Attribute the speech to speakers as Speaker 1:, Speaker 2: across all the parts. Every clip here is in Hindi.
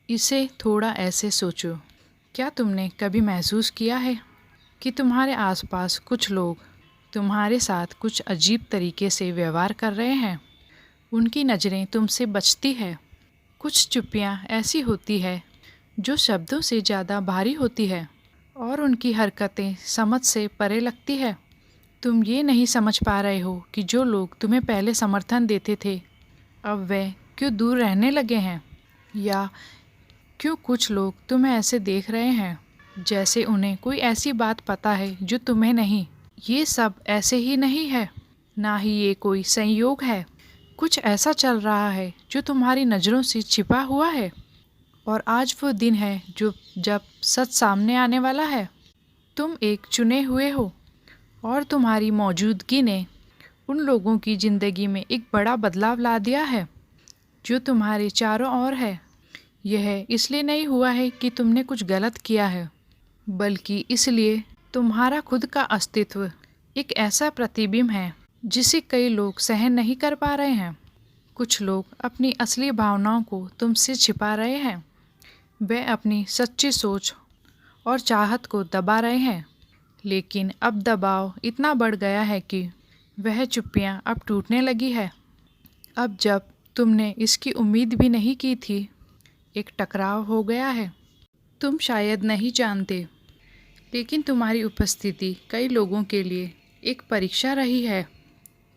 Speaker 1: इसे थोड़ा ऐसे सोचो, क्या तुमने कभी महसूस किया है कि तुम्हारे आसपास कुछ लोग तुम्हारे साथ कुछ अजीब तरीके से व्यवहार कर रहे हैं? उनकी नज़रें तुमसे बचती है। कुछ चुप्पियाँ ऐसी होती है जो शब्दों से ज़्यादा भारी होती है और उनकी हरकतें समझ से परे लगती है। तुम ये नहीं समझ पा रहे हो कि जो लोग तुम्हें पहले समर्थन देते थे, अब वे क्यों दूर रहने लगे हैं, या क्यों कुछ लोग तुम्हें ऐसे देख रहे हैं जैसे उन्हें कोई ऐसी बात पता है जो तुम्हें नहीं। ये सब ऐसे ही नहीं है, ना ही ये कोई संयोग है। कुछ ऐसा चल रहा है जो तुम्हारी नज़रों से छिपा हुआ है, और आज वो दिन है जब सच सामने आने वाला है। तुम एक चुने हुए हो, और तुम्हारी मौजूदगी ने उन लोगों की ज़िंदगी में एक बड़ा बदलाव ला दिया है जो तुम्हारे चारों ओर है। यह इसलिए नहीं हुआ है कि तुमने कुछ गलत किया है, बल्कि इसलिए तुम्हारा खुद का अस्तित्व एक ऐसा प्रतिबिंब है जिसे कई लोग सहन नहीं कर पा रहे हैं। कुछ लोग अपनी असली भावनाओं को तुमसे छिपा रहे हैं। वे अपनी सच्ची सोच और चाहत को दबा रहे हैं, लेकिन अब दबाव इतना बढ़ गया है कि वह चुप्पियाँ अब टूटने लगी है। अब जब तुमने इसकी उम्मीद भी नहीं की थी, एक टकराव हो गया है। तुम शायद नहीं जानते, लेकिन तुम्हारी उपस्थिति कई लोगों के लिए एक परीक्षा रही है।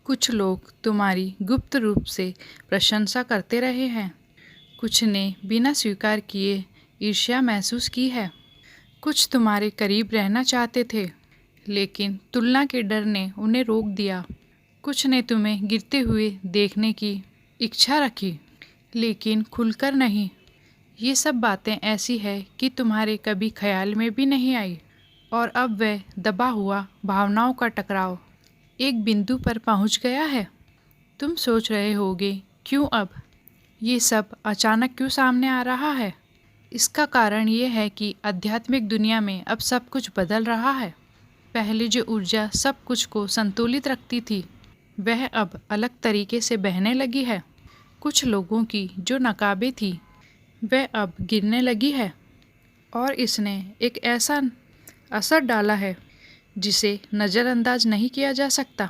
Speaker 1: कुछ लोग तुम्हारी गुप्त रूप से प्रशंसा करते रहे हैं। कुछ ने बिना स्वीकार किए ईर्ष्या महसूस की है। कुछ तुम्हारे करीब रहना चाहते थे, लेकिन तुलना के डर ने उन्हें रोक दिया। कुछ ने तुम्हें गिरते हुए देखने की इच्छा रखी, लेकिन खुलकर नहीं। ये सब बातें ऐसी है कि तुम्हारे कभी ख्याल में भी नहीं आई, और अब वह दबा हुआ भावनाओं का टकराव एक बिंदु पर पहुंच गया है। तुम सोच रहे होगे, क्यों अब ये सब अचानक क्यों सामने आ रहा है? इसका कारण ये है कि आध्यात्मिक दुनिया में अब सब कुछ बदल रहा है। पहले जो ऊर्जा सब कुछ को संतुलित रखती थी, वह अब अलग तरीके से बहने लगी है। कुछ लोगों की जो नकाबें थी, वह अब गिरने लगी है, और इसने एक ऐसा असर डाला है जिसे नज़रअंदाज नहीं किया जा सकता।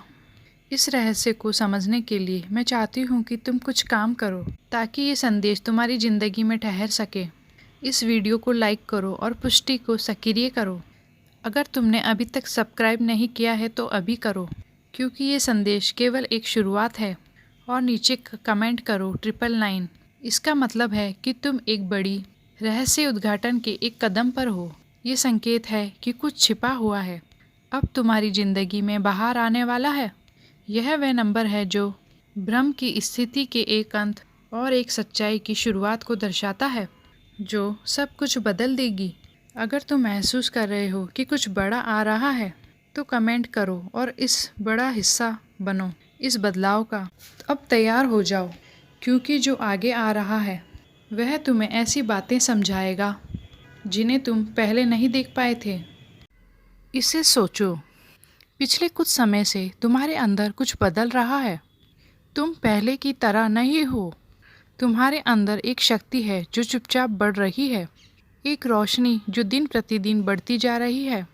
Speaker 1: इस रहस्य को समझने के लिए मैं चाहती हूँ कि तुम कुछ काम करो ताकि ये संदेश तुम्हारी ज़िंदगी में ठहर सके। इस वीडियो को लाइक करो और पुष्टि को सक्रिय करो। अगर तुमने अभी तक सब्सक्राइब नहीं किया है तो अभी करो, क्योंकि ये संदेश केवल एक शुरुआत है। और नीचे कमेंट करो 999। इसका मतलब है कि तुम एक बड़ी रहस्य उद्घाटन के एक कदम पर हो। ये संकेत है कि कुछ छिपा हुआ है अब तुम्हारी ज़िंदगी में बाहर आने वाला है। यह वह नंबर है जो भ्रम की स्थिति के एक अंत और एक सच्चाई की शुरुआत को दर्शाता है, जो सब कुछ बदल देगी। अगर तुम महसूस कर रहे हो कि कुछ बड़ा आ रहा है, तो कमेंट करो और इस बड़ा हिस्सा बनो इस बदलाव का। अब तैयार हो जाओ, क्योंकि जो आगे आ रहा है वह तुम्हें ऐसी बातें समझाएगा जिन्हें तुम पहले नहीं देख पाए थे। इसे सोचो, पिछले कुछ समय से तुम्हारे अंदर कुछ बदल रहा है। तुम पहले की तरह नहीं हो। तुम्हारे अंदर एक शक्ति है जो चुपचाप बढ़ रही है, एक रोशनी जो दिन प्रतिदिन बढ़ती जा रही है।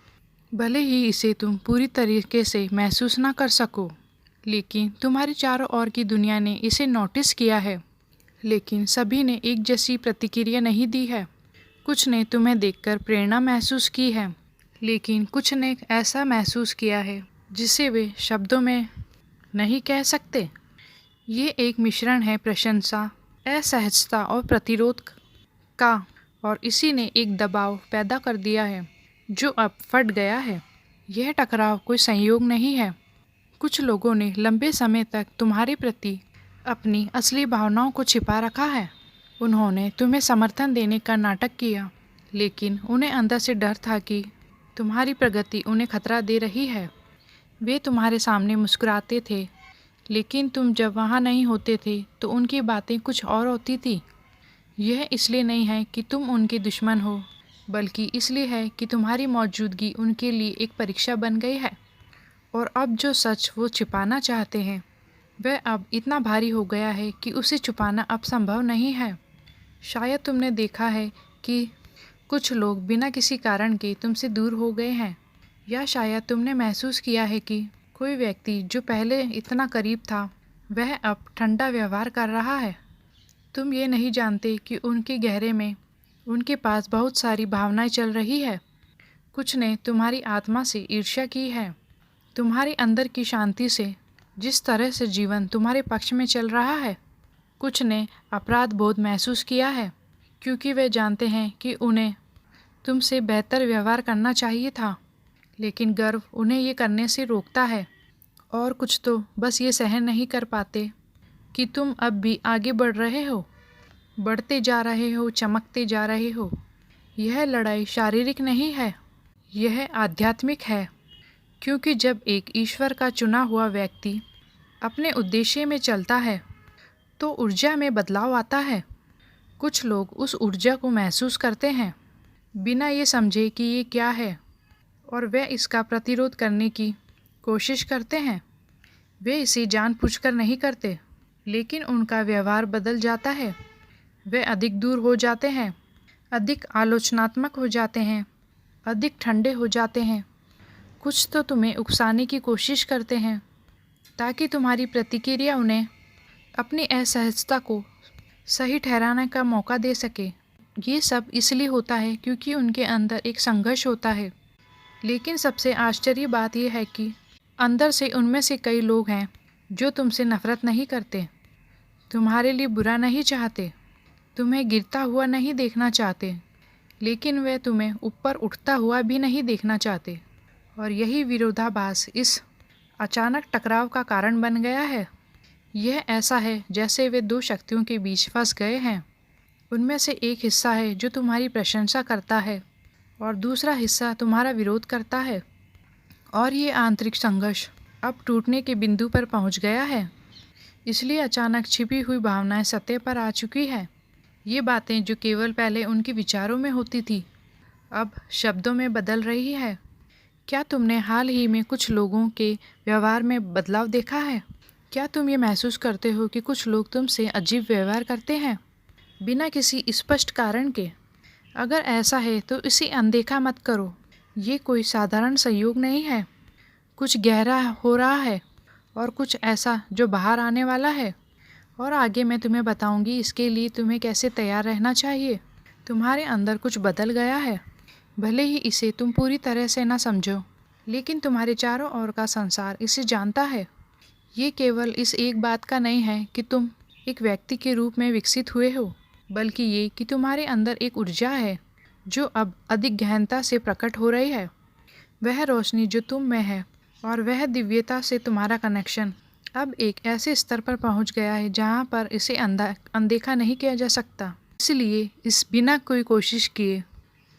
Speaker 1: भले ही इसे तुम पूरी तरीके से महसूस ना कर सको, लेकिन तुम्हारे चारों ओर की दुनिया ने इसे नोटिस किया है। लेकिन सभी ने एक जैसी प्रतिक्रिया नहीं दी है। कुछ ने तुम्हें देखकर प्रेरणा महसूस की है, लेकिन कुछ ने ऐसा महसूस किया है जिसे वे शब्दों में नहीं कह सकते। ये एक मिश्रण है प्रशंसा, असहजता और प्रतिरोध का, और इसी ने एक दबाव पैदा कर दिया है जो अब फट गया है। यह टकराव कोई संयोग नहीं है। कुछ लोगों ने लंबे समय तक तुम्हारे प्रति अपनी असली भावनाओं को छिपा रखा है। उन्होंने तुम्हें समर्थन देने का नाटक किया, लेकिन उन्हें अंदर से डर था कि तुम्हारी प्रगति उन्हें खतरा दे रही है। वे तुम्हारे सामने मुस्कुराते थे, लेकिन तुम जब वहाँ नहीं होते थे तो उनकी बातें कुछ और होती थी। यह इसलिए नहीं है कि तुम उनके दुश्मन हो, बल्कि इसलिए है कि तुम्हारी मौजूदगी उनके लिए एक परीक्षा बन गई है। और अब जो सच वो छिपाना चाहते हैं, वह अब इतना भारी हो गया है कि उसे छुपाना अब संभव नहीं है। शायद तुमने देखा है कि कुछ लोग बिना किसी कारण के तुमसे दूर हो गए हैं, या शायद तुमने महसूस किया है कि कोई व्यक्ति जो पहले इतना करीब था वह अब ठंडा व्यवहार कर रहा है। तुम ये नहीं जानते कि उनके गहरे में उनके पास बहुत सारी भावनाएं चल रही है। कुछ ने तुम्हारी आत्मा से ईर्ष्या की है, तुम्हारे अंदर की शांति से, जिस तरह से जीवन तुम्हारे पक्ष में चल रहा है। कुछ ने अपराध बोध महसूस किया है क्योंकि वे जानते हैं कि उन्हें तुमसे बेहतर व्यवहार करना चाहिए था, लेकिन गर्व उन्हें ये करने से रोकता है। और कुछ तो बस ये सहन नहीं कर पाते कि तुम अब भी आगे बढ़ रहे हो, बढ़ते जा रहे हो, चमकते जा रहे हो। यह लड़ाई शारीरिक नहीं है, यह आध्यात्मिक है, क्योंकि जब एक ईश्वर का चुना हुआ व्यक्ति अपने उद्देश्य में चलता है तो ऊर्जा में बदलाव आता है। कुछ लोग उस ऊर्जा को महसूस करते हैं बिना ये समझे कि ये क्या है, और वे इसका प्रतिरोध करने की कोशिश करते हैं। वे इसे जानबूझकर नहीं करते, लेकिन उनका व्यवहार बदल जाता है। वे अधिक दूर हो जाते हैं, अधिक आलोचनात्मक हो जाते हैं, अधिक ठंडे हो जाते हैं। कुछ तो तुम्हें उकसाने की कोशिश करते हैं ताकि तुम्हारी प्रतिक्रिया उन्हें अपनी असहजता को सही ठहराने का मौका दे सके। ये सब इसलिए होता है क्योंकि उनके अंदर एक संघर्ष होता है। लेकिन सबसे आश्चर्य बात यह है कि अंदर से उनमें से कई लोग हैं जो तुमसे नफरत नहीं करते, तुम्हारे लिए बुरा नहीं चाहते, तुम्हें गिरता हुआ नहीं देखना चाहते, लेकिन वे तुम्हें ऊपर उठता हुआ भी नहीं देखना चाहते। और यही विरोधाभास इस अचानक टकराव का कारण बन गया है। यह ऐसा है जैसे वे दो शक्तियों के बीच फंस गए हैं। उनमें से एक हिस्सा है जो तुम्हारी प्रशंसा करता है और दूसरा हिस्सा तुम्हारा विरोध करता है। और ये आंतरिक संघर्ष अब टूटने के बिंदु पर पहुंच गया है। इसलिए अचानक छिपी हुई भावनाएं सतह पर आ चुकी है। ये बातें जो केवल पहले उनके विचारों में होती थी, अब शब्दों में बदल रही है। क्या तुमने हाल ही में कुछ लोगों के व्यवहार में बदलाव देखा है? क्या तुम ये महसूस करते हो कि कुछ लोग तुमसे अजीब व्यवहार करते हैं बिना किसी स्पष्ट कारण के? अगर ऐसा है तो इसे अनदेखा मत करो। ये कोई साधारण संयोग नहीं है। कुछ गहरा हो रहा है और कुछ ऐसा जो बाहर आने वाला है। और आगे मैं तुम्हें बताऊंगी इसके लिए तुम्हें कैसे तैयार रहना चाहिए। तुम्हारे अंदर कुछ बदल गया है, भले ही इसे तुम पूरी तरह से ना समझो, लेकिन तुम्हारे चारों ओर का संसार इसे जानता है। ये केवल इस एक बात का नहीं है कि तुम एक व्यक्ति के रूप में विकसित हुए हो, बल्कि ये कि तुम्हारे अंदर एक ऊर्जा है जो अब अधिक गहनता से प्रकट हो रही है। वह रोशनी जो तुम में है और वह दिव्यता से तुम्हारा कनेक्शन अब एक ऐसे स्तर पर पहुंच गया है जहां पर इसे अनदेखा नहीं किया जा सकता। इसलिए इस बिना कोई कोशिश किए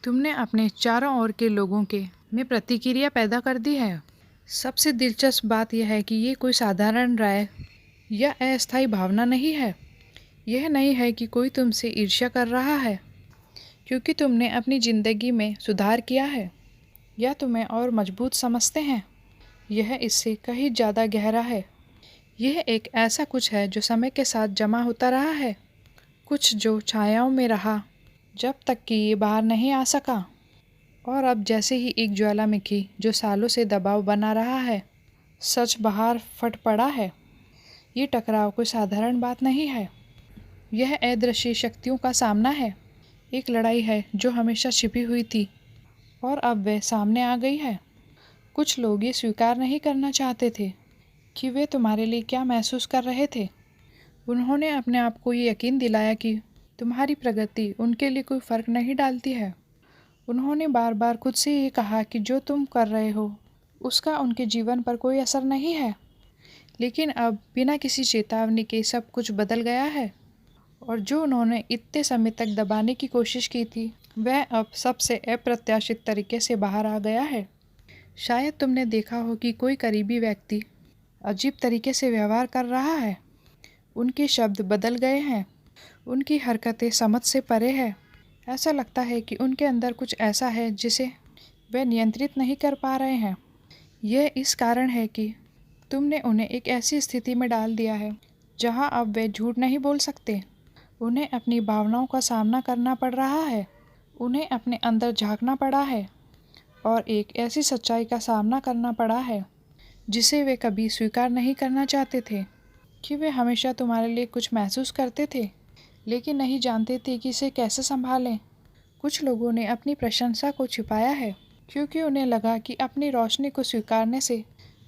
Speaker 1: तुमने अपने चारों ओर के लोगों के में प्रतिक्रिया पैदा कर दी है। सबसे दिलचस्प बात यह है कि ये कोई साधारण राय या अस्थायी भावना नहीं है। यह नहीं है कि कोई तुमसे ईर्ष्या कर रहा है क्योंकि तुमने अपनी ज़िंदगी में सुधार किया है या तुम्हें और मजबूत समझते हैं। यह इससे कहीं ज़्यादा गहरा है। यह एक ऐसा कुछ है जो समय के साथ जमा होता रहा है, कुछ जो छायाओं में रहा जब तक कि ये बाहर नहीं आ सका, और अब जैसे ही एक ज्वालामुखी जो सालों से दबाव बना रहा है सच बाहर फट पड़ा है। ये टकराव कोई साधारण बात नहीं है। यह अदृश्य शक्तियों का सामना है, एक लड़ाई है जो हमेशा छिपी हुई थी और अब वह सामने आ गई है। कुछ लोग ये स्वीकार नहीं करना चाहते थे कि वे तुम्हारे लिए क्या महसूस कर रहे थे। उन्होंने अपने आप को ये यकीन दिलाया कि तुम्हारी प्रगति उनके लिए कोई फ़र्क नहीं डालती है। उन्होंने बार बार खुद से ये कहा कि जो तुम कर रहे हो उसका उनके जीवन पर कोई असर नहीं है। लेकिन अब बिना किसी चेतावनी के सब कुछ बदल गया है, और जो उन्होंने इतने समय तक दबाने की कोशिश की थी वह अब सबसे अप्रत्याशित तरीके से बाहर आ गया है। शायद तुमने देखा हो कि कोई करीबी व्यक्ति अजीब तरीके से व्यवहार कर रहा है। उनके शब्द बदल गए हैं, उनकी हरकतें समझ से परे है। ऐसा लगता है कि उनके अंदर कुछ ऐसा है जिसे वे नियंत्रित नहीं कर पा रहे हैं। यह इस कारण है कि तुमने उन्हें एक ऐसी स्थिति में डाल दिया है जहां अब वे झूठ नहीं बोल सकते, उन्हें अपनी भावनाओं का सामना करना पड़ रहा है। उन्हें अपने अंदर झांकना पड़ा है और एक ऐसी सच्चाई का सामना करना पड़ा है जिसे वे कभी स्वीकार नहीं करना चाहते थे, कि वे हमेशा तुम्हारे लिए कुछ महसूस करते थे लेकिन नहीं जानते थे कि इसे कैसे संभालें। कुछ लोगों ने अपनी प्रशंसा को छिपाया है क्योंकि उन्हें लगा कि अपनी रोशनी को स्वीकारने से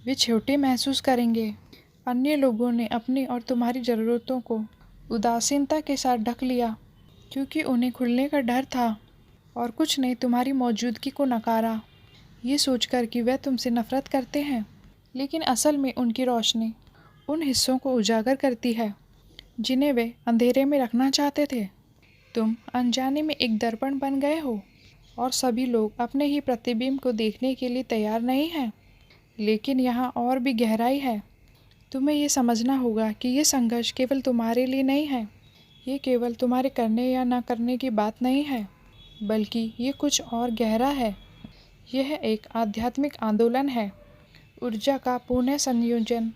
Speaker 1: वे छोटे महसूस करेंगे। अन्य लोगों ने अपनी और तुम्हारी ज़रूरतों को उदासीनता के साथ ढक लिया क्योंकि उन्हें खुलने का डर था, और कुछ ने तुम्हारी मौजूदगी को नकारा, ये सोचकर कि वे तुमसे नफरत करते हैं। लेकिन असल में उनकी रोशनी उन हिस्सों को उजागर करती है जिन्हें वे अंधेरे में रखना चाहते थे। तुम अनजाने में एक दर्पण बन गए हो और सभी लोग अपने ही प्रतिबिंब को देखने के लिए तैयार नहीं हैं। लेकिन यहाँ और भी गहराई है। तुम्हें ये समझना होगा कि ये संघर्ष केवल तुम्हारे लिए नहीं है। ये केवल तुम्हारे करने या ना करने की बात नहीं है, बल्कि ये कुछ और गहरा है। यह एक आध्यात्मिक आंदोलन है, ऊर्जा का पुनः संयोजन।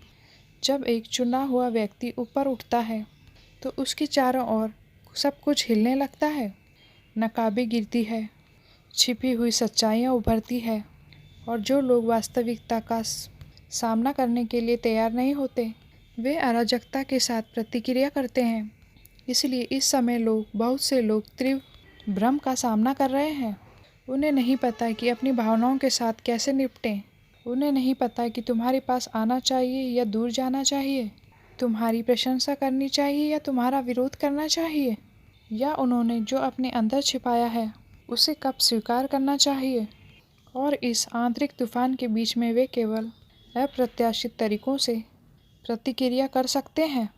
Speaker 1: जब एक चुना हुआ व्यक्ति ऊपर उठता है तो उसके चारों ओर सब कुछ हिलने लगता है। नकाबें गिरती है, छिपी हुई सच्चाइयाँ उभरती है, और जो लोग वास्तविकता का सामना करने के लिए तैयार नहीं होते वे अराजकता के साथ प्रतिक्रिया करते हैं। इसलिए इस समय बहुत से लोग तीव्र भ्रम का सामना कर रहे हैं। उन्हें नहीं पता कि अपनी भावनाओं के साथ कैसे निपटें। उन्हें नहीं पता कि तुम्हारे पास आना चाहिए या दूर जाना चाहिए, तुम्हारी प्रशंसा करनी चाहिए या तुम्हारा विरोध करना चाहिए, या उन्होंने जो अपने अंदर छिपाया है उसे कब स्वीकार करना चाहिए। और इस आंतरिक तूफान के बीच में वे केवल अप्रत्याशित तरीकों से प्रतिक्रिया कर सकते हैं।